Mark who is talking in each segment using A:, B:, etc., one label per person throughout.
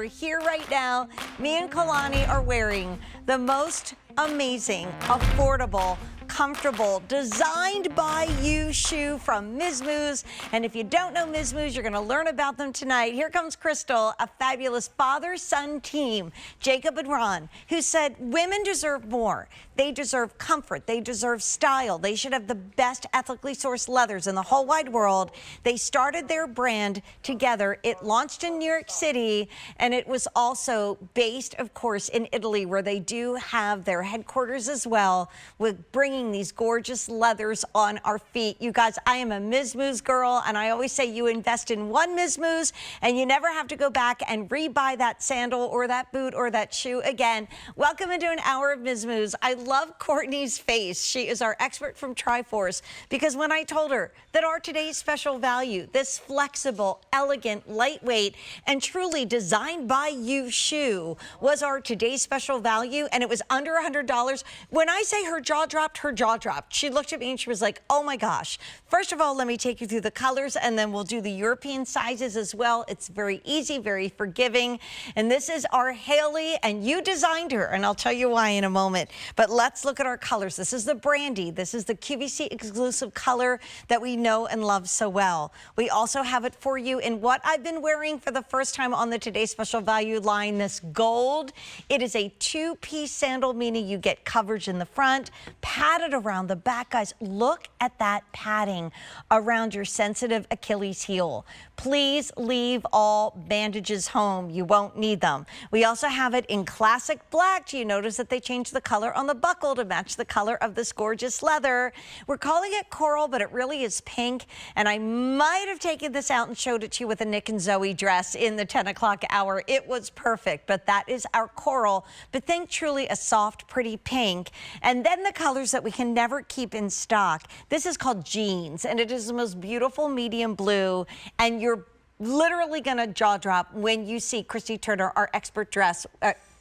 A: are here right now. Me and Kalani are wearing the most amazing, affordable, comfortable, designed by you shoe from Miz Mooz. And if you don't know Miz Mooz, you're going to learn about them tonight. Here comes Crystal, a fabulous father-son team, Jacob and Ron, who said women deserve more. They deserve comfort. They deserve style. They should have the best ethically sourced leathers in the whole wide world. They started their brand together. It launched in New York City, and it was also based, of course, in Italy, where they do have their headquarters as well, with bringing these gorgeous leathers on our feet. You guys, I am a Miz Mooz girl, and I always say you invest in one Miz Mooz, and you never have to go back and re-buy that sandal or that boot or that shoe again. Welcome into an hour of Miz Mooz. I love Courtney's face. She is our expert from Triforce, because when I told her that our today's special value, this flexible, elegant, lightweight, and truly designed by you shoe was our today's special value, and it was under $100. When I say her jaw dropped, her jaw dropped. She looked at me and she was like, oh my gosh. First of all, let me take you through the colors, and then we'll do the European sizes as well. It's very easy, very forgiving. And this is our Haley, and you designed her, and I'll tell you why in a moment. But let's look at our colors. This is the Brandy. This is the QVC exclusive color that we know and love so well. We also have it for you in what I've been wearing for the first time on the Today's Special Value line, this gold. It is a two-piece sandal, meaning you get coverage in the front, padded around the back. Guys, look at that padding around your sensitive Achilles heel. Please leave all bandages home. You won't need them. We also have it in classic black. Do you notice that they changed the color on the buckle to match the color of this gorgeous leather? We're calling it coral, but it really is pink. And I might have taken this out and showed it to you with a Nick and Zoe dress in the 10 o'clock hour. It was perfect, but that is our coral. But think truly a soft, pretty pink. And then the colors that we can never keep in stock. This is called jeans, and it is the most beautiful medium blue. And you're literally going to jaw drop when you see Christy Turner, our expert dress.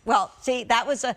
A: Well, see, that was a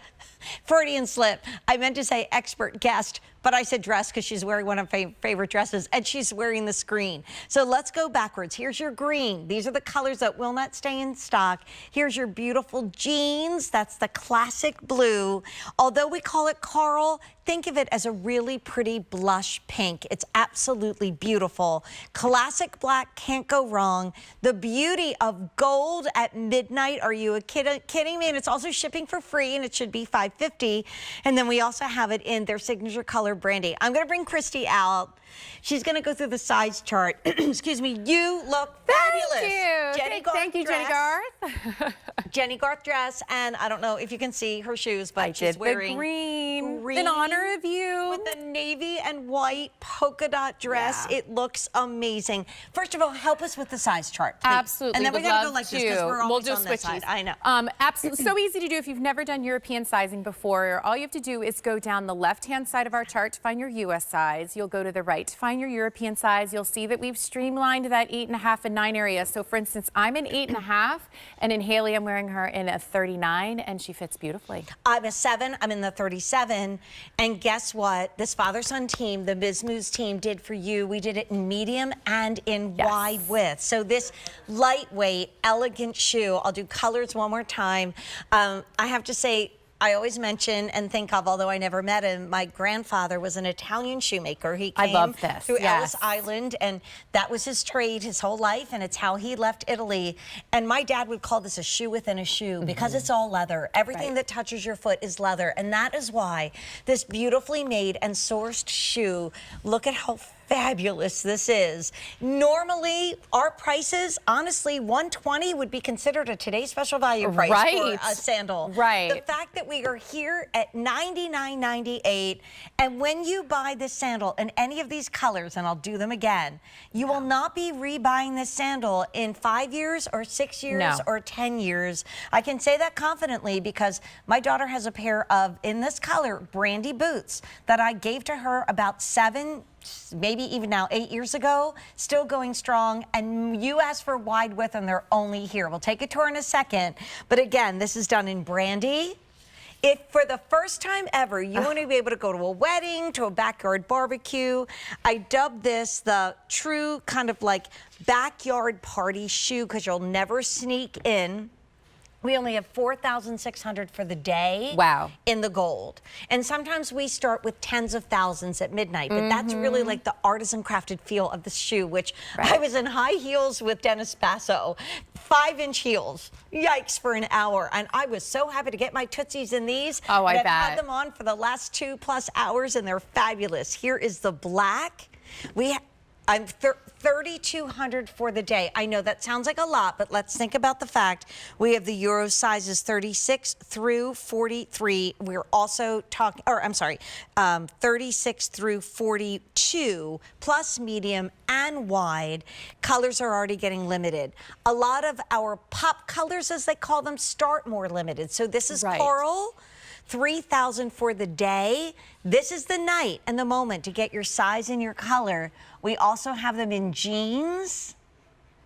A: Freudian slip. I meant to say expert guest, but I said dress because she's wearing one of my favorite dresses, and she's wearing the screen. So let's go backwards. Here's your green. These are the colors that will not stay in stock. Here's your beautiful jeans. That's the classic blue. Although we call it coral, think of it as a really pretty blush pink. It's absolutely beautiful. Classic black, can't go wrong. The beauty of gold at midnight. Are you kidding me? And it's also shipping for free, and it should be $5.50. And then we also have it in their signature color Brandy. I'm going to bring Christy out. She's going to go through the size chart. Excuse me. You look fabulous.
B: Thank you, Jenny Garth.
A: Jenny Garth dress, and I don't know if you can see her shoes, but she's wearing
B: the green in honor of you.
A: With the navy and white polka dot dress. Yeah. It looks amazing. First of all, help us with the size chart, please.
B: Absolutely.
A: And then we got to go like this because we're always on this side. I know.
B: Absolutely. So easy to do if you've never done European sizing before. All you have to do is go down the left-hand side of our chart to find your U.S. size. You'll go to the right to find your European size. You'll see that we've streamlined that 8.5 and 9 area. So for instance, I'm an 8.5, and in Haley, I'm wearing her in a 39, and she fits beautifully.
A: I'm a 7. I'm in the 37. And guess what? This father-son team, the Miz Mooz team, did for you. We did it in medium and in wide width. So this lightweight, elegant shoe, I'll do colors one more time. I have to say, I always mention and think of, although I never met him, my grandfather was an Italian shoemaker. He came through Ellis Island, and that was his trade his whole life, and it's how he left Italy. And my dad would call this a shoe within a shoe because it's all leather. Everything that touches your foot is leather, and that is why this beautifully made and sourced shoe, look at how fabulous this is. Normally, our prices, honestly, $120 would be considered a today's special value price for a sandal. The fact that we are here at $99.98, and when you buy this sandal in any of these colors, and I'll do them again, you will not be rebuying this sandal in 5 years or 6 years or 10 years. I can say that confidently because my daughter has a pair of, in this color, Brandy boots that I gave to her about 7, maybe even now 8 years ago, still going strong. And you asked for wide width, and they're only here. We'll take it to her in a second. But again, this is done in Brandy. If for the first time ever you want to be able to go to a wedding, to a backyard barbecue, I dubbed this the true kind of like backyard party shoe because you'll never sneak in We only have 4,600 for the day.
B: Wow.
A: In the gold. And sometimes we start with tens of thousands at midnight, but that's really like the artisan crafted feel of the shoe, which I was in high heels with Dennis Basso, 5-inch heels. Yikes, for an hour. And I was so happy to get my Tootsies in these.
B: Oh,
A: and
B: I
A: I've
B: bet.
A: had them on for the last 2+ hours, and they're fabulous. Here is the black. I'm 3,200 for the day. I know that sounds like a lot, but let's think about the fact we have the Euro sizes 36 through 43. We're also talking, 36 through 42, plus medium and wide. Colors are already getting limited. A lot of our pop colors, as they call them, start more limited. So this is coral. 3,000 for the day. This is the night and the moment to get your size and your color. We also have them in jeans,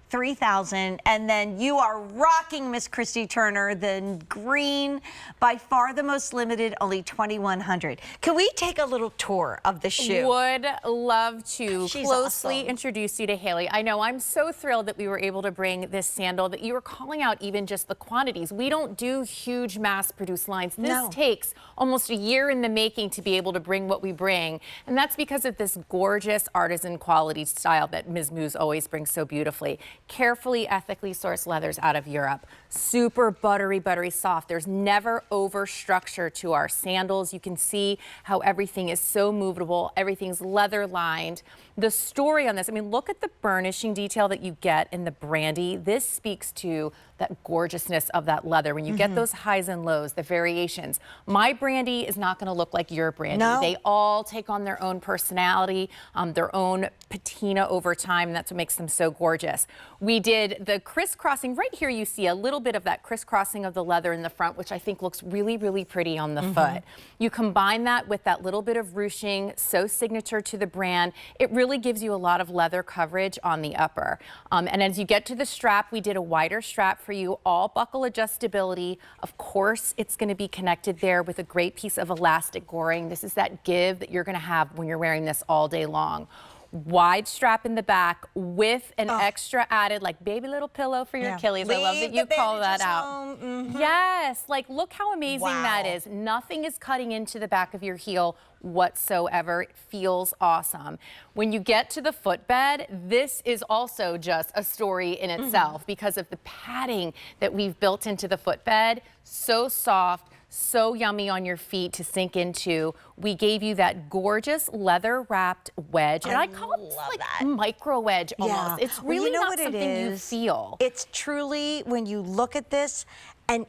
A: 3,000, and then you are rocking, Miss Christy Turner, the green, by far the most limited, only 2,100. Can we take a little tour of the shoe?
B: Would love to closely
A: awesome.
B: introduce you to Haley. I know I'm so thrilled that we were able to bring this sandal, that you were calling out even just the quantities. We don't do huge mass-produced lines. This takes almost a year in the making to be able to bring what we bring, and that's because of this gorgeous artisan quality style that Miz Mooz always brings so beautifully. Carefully, ethically sourced leathers out of Europe. Super buttery soft. There's never over structure to our sandals. You can see how everything is so movable. Everything's leather lined. The story on this, I mean, look at the burnishing detail that you get in the brandy. This speaks to that gorgeousness of that leather. When you get those highs and lows, the variations. My brandy is not going to look like your brandy.
A: No.
B: They all take on their own personality, their own patina over time, and that's what makes them so gorgeous. We did the crisscrossing. Right here you see a little bit of that crisscrossing of the leather in the front, which I think looks really pretty on the foot. You combine that with that little bit of ruching, so signature to the brand. It really gives you a lot of leather coverage on the upper. And as you get to the strap, we did a wider strap for you, all buckle adjustability. Of course, it's going to be connected there with a great piece of elastic goring. This is that give that you're going to have when you're wearing this all day long. Wide strap in the back with an extra added, like, baby little pillow for your Achilles. I love that you call that out. Yes, like, look how amazing that is. Nothing is cutting into the back of your heel whatsoever. It feels awesome. When you get to the footbed, this is also just a story in itself because of the padding that we've built into the footbed. So soft, so yummy on your feet to sink into. We gave you that gorgeous leather wrapped wedge, and I call it like micro wedge almost. It's really not something you feel.
A: It's truly, when you look at this, and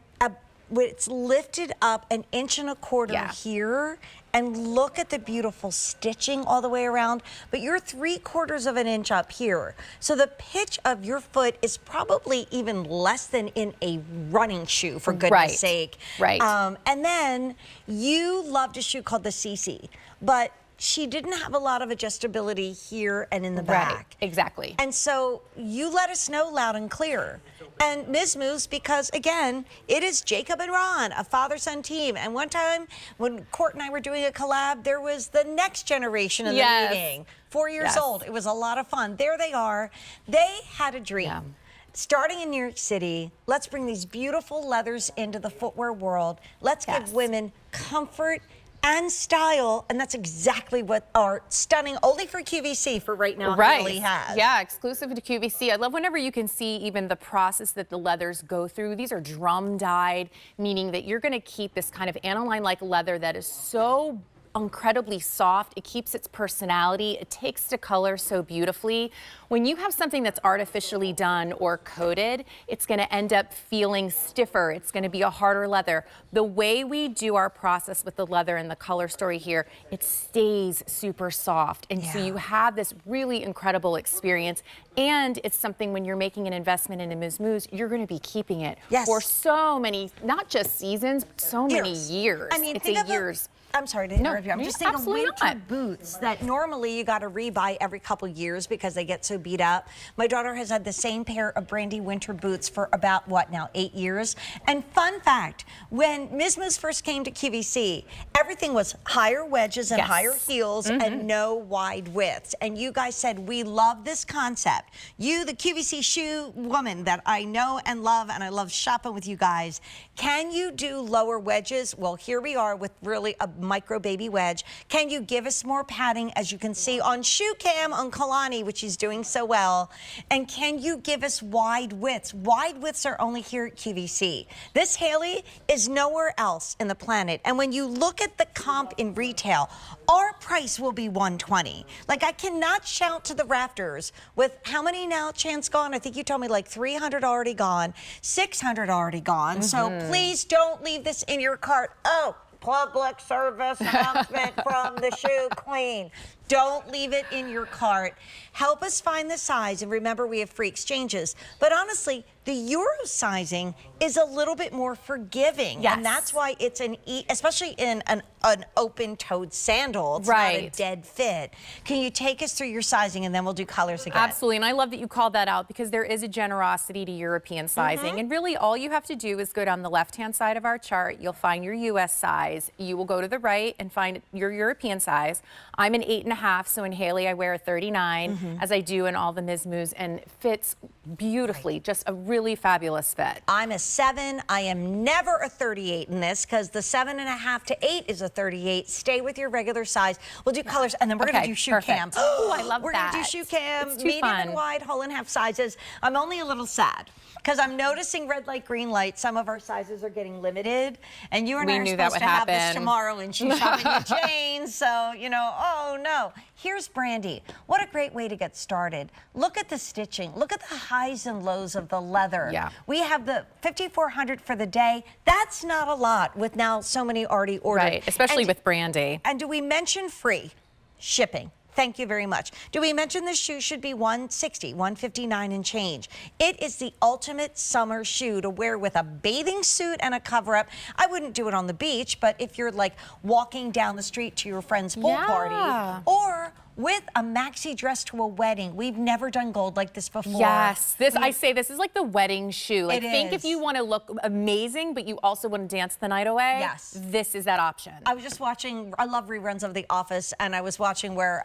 A: it's lifted up 1.25 inches here, and look at the beautiful stitching all the way around, but you're 3/4 of an inch up here. So the pitch of your foot is probably even less than in a running shoe, for goodness sake. And then you loved a shoe called the CC, but she didn't have a lot of adjustability here and in the back.
B: Exactly.
A: And so you let us know loud and clear. And Miz Mooz, because again, it is Jacob and Ron, a father-son team. And one time when Court and I were doing a collab, there was the next generation in the meeting, 4 years old. It was a lot of fun. There they are. They had a dream. Starting in New York City, let's bring these beautiful leathers into the footwear world. Let's give women comfort and style, and that's exactly what our stunning, only for QVC for right now, really has.
B: Yeah, exclusive to QVC. I love whenever you can see even the process that the leathers go through. These are drum dyed, meaning that you're going to keep this kind of aniline-like leather that is so incredibly soft. It keeps its personality. It takes to color so beautifully. When you have something that's artificially done or coated, it's going to end up feeling stiffer. It's going to be a harder leather. The way we do our process with the leather and the color story here, it stays super soft. And so you have this really incredible experience. And it's something, when you're making an investment in a Miz Mooz, you're going to be keeping it for so many, not just seasons, but so many years.
A: I mean,
B: it's
A: think of
B: years.
A: I'm sorry to interrupt you. I'm just thinking
B: absolutely
A: winter
B: not.
A: boots that normally you got to rebuy every couple years because they get so beat up. My daughter has had the same pair of Brandy winter boots for about, what now, 8 years. And fun fact, when Miz Mooz first came to QVC, everything was higher wedges and
B: Yes.
A: higher heels and no wide widths. And you guys said, we love this concept. You, the QVC shoe woman that I know and love, and I love shopping with you guys, can you do lower wedges? Well, here we are with really a micro baby wedge. Can you give us more padding, as you can see on shoe cam on Kalani, which is doing so well? And can you give us wide widths? Wide widths are only here at QVC. This, Haley, is nowhere else in the planet. And when you look at the comp in retail, our price will be $120. Like, I cannot shout to the rafters with how many now, Chance, gone? I think you told me like 300 already gone, 600 already gone. So please don't leave this in your cart. Oh, public service announcement from the shoe queen. Don't leave it in your cart. Help us find the size. And remember, we have free exchanges. But honestly, the Euro sizing is a little bit more forgiving.
B: Yes.
A: And that's why it's especially in an open-toed sandal. It's not a dead fit. Can you take us through your sizing, and then we'll do colors again?
B: Absolutely, and I love that you called that out because there is a generosity to European sizing. And really all you have to do is go down the left-hand side of our chart. You'll find your US size. You will go to the right and find your European size. I'm an 8.5, so in Haley I wear a 39, as I do in all the Miz Mooz, and fits beautifully. Just a really fabulous fit.
A: I'm a 7. I am never a 38 in this because the 7.5 to 8 is a 38. Stay with your regular size. We'll do colors, and then we're going to do shoe cam.
B: Oh, I love
A: We're
B: that.
A: going to do shoe cam,
B: It's too
A: medium
B: fun.
A: and wide, whole and half sizes. I'm only a little sad because I'm noticing red light, green light. Some of our sizes are getting limited, and you and I are supposed to have this tomorrow, and she's shopping at Jane's, so, you know, oh no. Here's Brandy. What a great way to get started. Look at the stitching. Look at the highs and lows of the leather.
B: Yeah.
A: We have the 5,400 for the day. That's not a lot with now so many already ordered.
B: Right, especially with Brandy.
A: And do we mention free shipping? Thank you very much. Do we mention the shoe should be $160, $159 and change? It is the ultimate summer shoe to wear with a bathing suit and a cover-up. I wouldn't do it on the beach, but if you're like walking down the street to your friend's pool party, or with a maxi dress to a wedding. We've never done gold like this before.
B: Yes, I say this is like the wedding shoe. Like, think if you want to look amazing, but you also want to dance the night away.
A: Yes,
B: this is that option.
A: I was just watching. I love reruns of The Office, and I was watching where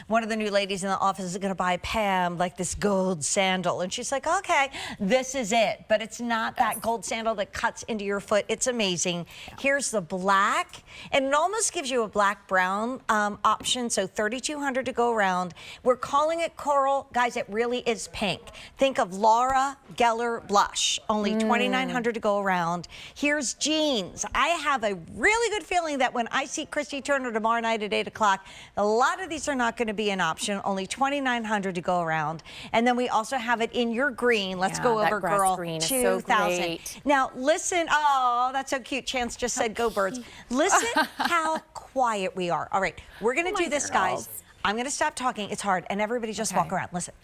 A: one of the new ladies in the office is going to buy Pam like this gold sandal, and she's like, "Okay, this is it." But it's not that gold sandal that cuts into your foot. It's amazing. Here's the black, and it almost gives you a black brown option. So 3,200 to go around. We're calling it coral. Guys, it really is pink. Think of Laura Geller blush. Only 2,900 to go around. Here's jeans. I have a really good feeling that when I see Christy Turner tomorrow night at 8 o'clock, a lot of these are not going to be an option. Only 2,900 to go around. And then we also have it in your green. Let's go over,
B: that
A: girl.
B: green is
A: 2,000.
B: so great.
A: Now, listen. Oh, that's so cute. Chance just said, go birds. Listen how quiet we are. All right, we're going to do this, guys. I'm going to stop talking. It's hard. And everybody just walk around. Listen.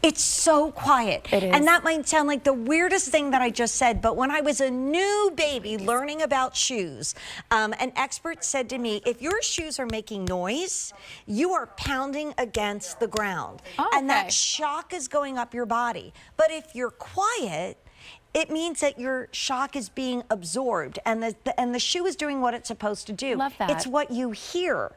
A: It's so quiet.
B: It is.
A: And that might sound like the weirdest thing that I just said, but when I was a new baby learning about shoes, an expert said to me, if your shoes are making noise, you are pounding against the ground. And that shock is going up your body. But if you're quiet, it means that your shock is being absorbed, and the shoe is doing what it's supposed to do.
B: Love that.
A: It's what you hear.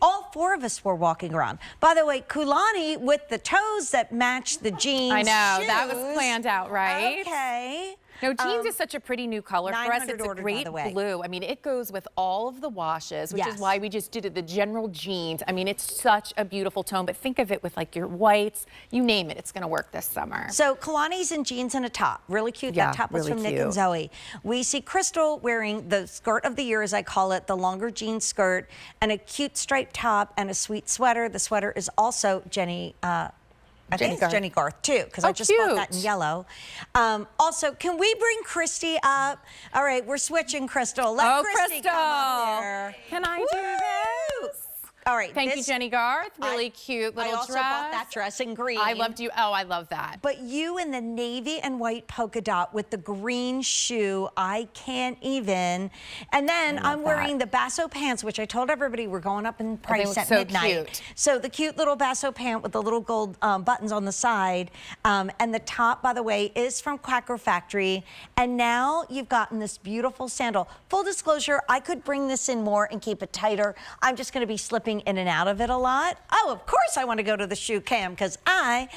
A: All four of us were walking around. By the way, Kulani with the toes that match the jeans.
B: I know,
A: shoes.
B: that was planned out, right?
A: Okay.
B: No, jeans is such a pretty new color for us. It's a
A: ordered,
B: great blue. I mean, it goes with all of the washes, which is why we just did it, the general jeans. I mean, it's such a beautiful tone, but think of it with like your whites, you name it, it's gonna work this summer.
A: So Kalani's in jeans and a top. Really cute.
B: Yeah,
A: that top was
B: really
A: from Nick and Zoe. We see Crystal wearing the skirt of the year, as I call it, the longer jean skirt, and a cute striped top and a sweet sweater. The sweater is also Jenny, I think it's Jenny Garth too, because I just bought that in yellow. Also, can we bring Christy up? All right, we're switching, Crystal. Let Christy come up there.
B: Can I do this?
A: All right.
B: Thank you, Jenny Garth. Really cute little dress.
A: I also bought that dress in green.
B: I loved you. Oh, I love that.
A: But you in the navy and white polka dot with the green shoe, I can't even. And then I'm wearing the Basso pants, which I told everybody we're going up in price at midnight.
B: Cute.
A: So the cute little Basso pant with the little gold buttons on the side. And the top, by the way, is from Quacker Factory. And now you've gotten this beautiful sandal. Full disclosure, I could bring this in more and keep it tighter. I'm just going to be slipping in and out of it a lot. Oh, of course I want to go to the shoe cam because I